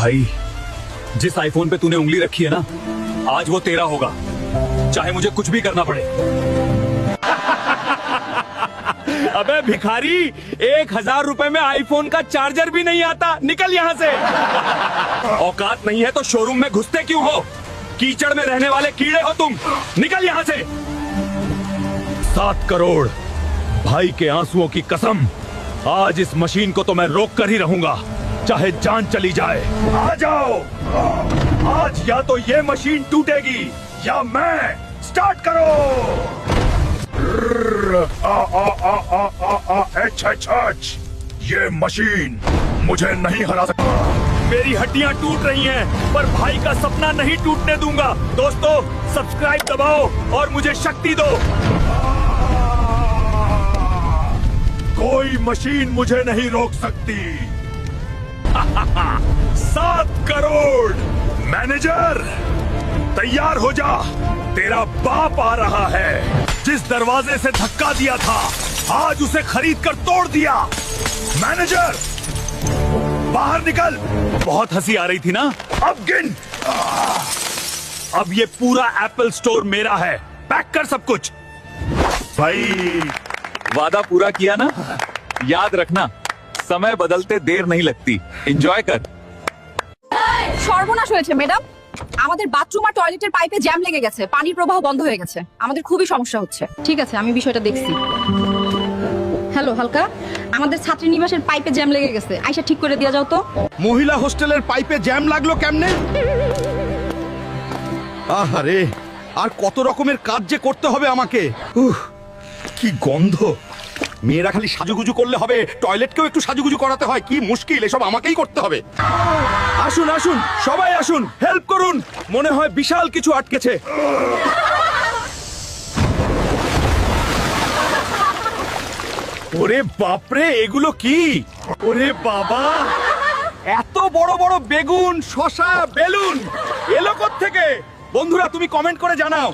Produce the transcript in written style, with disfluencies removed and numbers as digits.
भाई, जिस आईफोन पे तूने उंगली रखी है ना, आज वो तेरा होगा, चाहे मुझे कुछ भी करना पड़े। अबे भिखारी, 1000 रुपए में आईफोन का चार्जर भी नहीं आता, निकल यहाँ से। औकात नहीं है तो शोरूम में घुसते क्यों हो? कीचड़ में रहने वाले कीड़े हो तुम, निकल यहाँ से। 7 करोड़ भाई के आंसुओं की कसम, आज इस मशीन को तो मैं रोक कर ही रहूंगा, चाहे जान चली जाए। आ जाओ, आज या तो ये मशीन टूटेगी या मैं। स्टार्ट करो। ये मशीन मुझे नहीं हरा सकता। मेरी हड्डियां टूट रही हैं, पर भाई का सपना नहीं टूटने दूंगा। दोस्तों, सब्सक्राइब दबाओ और मुझे शक्ति दो। कोई मशीन मुझे नहीं रोक सकती। 7 करोड़। मैनेजर, तैयार हो जा, तेरा बाप आ रहा है। जिस दरवाजे से धक्का दिया था, आज उसे खरीद कर तोड़ दिया। मैनेजर, बाहर निकल। बहुत हंसी आ रही थी ना? अब गिन। अब ये पूरा एप्पल स्टोर मेरा है। पैक कर सब कुछ। भाई, वादा पूरा किया ना? याद रखना, समय बदलते देर नहीं लगती। एंजॉय कर। সর্বনাশ হয়েছে ম্যাডাম, আমাদের বাথরুম আর টয়লেটের পাইপে জ্যাম লেগে গেছে, পানির প্রবাহ বন্ধ হয়ে গেছে, আমাদের খুবই সমস্যা হচ্ছে। ঠিক আছে, আমি বিষয়টা দেখছি। হ্যালো হালকা, আমাদের ছাত্রী নিবাসের পাইপে জ্যাম লেগে গেছে, আইসা ঠিক করে দিয়া যাও তো। মহিলা হোস্টেলের পাইপে জ্যাম লাগলো কেমনে? আহারে, আর কত রকমের কাজ যে করতে হবে আমাকে। কি গন্ধ। মেয়েরা খালি সাজুগুজু করলে হবে, টয়লেটকেও একটু সাজুগুজু করাতে হয়। কি মুশকিল, এসব আমাকেই করতে হবে। আসুন আসুন, সবাই আসুন, হেল্প করুন। মনে হয় বিশাল কিছু আটকেছে। ওরে বাপরে, এগুলো কি? ওরে বাবা, এত বড় বড় বেগুন, শসা, বেলুন এলো কোত্থেকে? বন্ধুরা, তুমি কমেন্ট করে জানাও।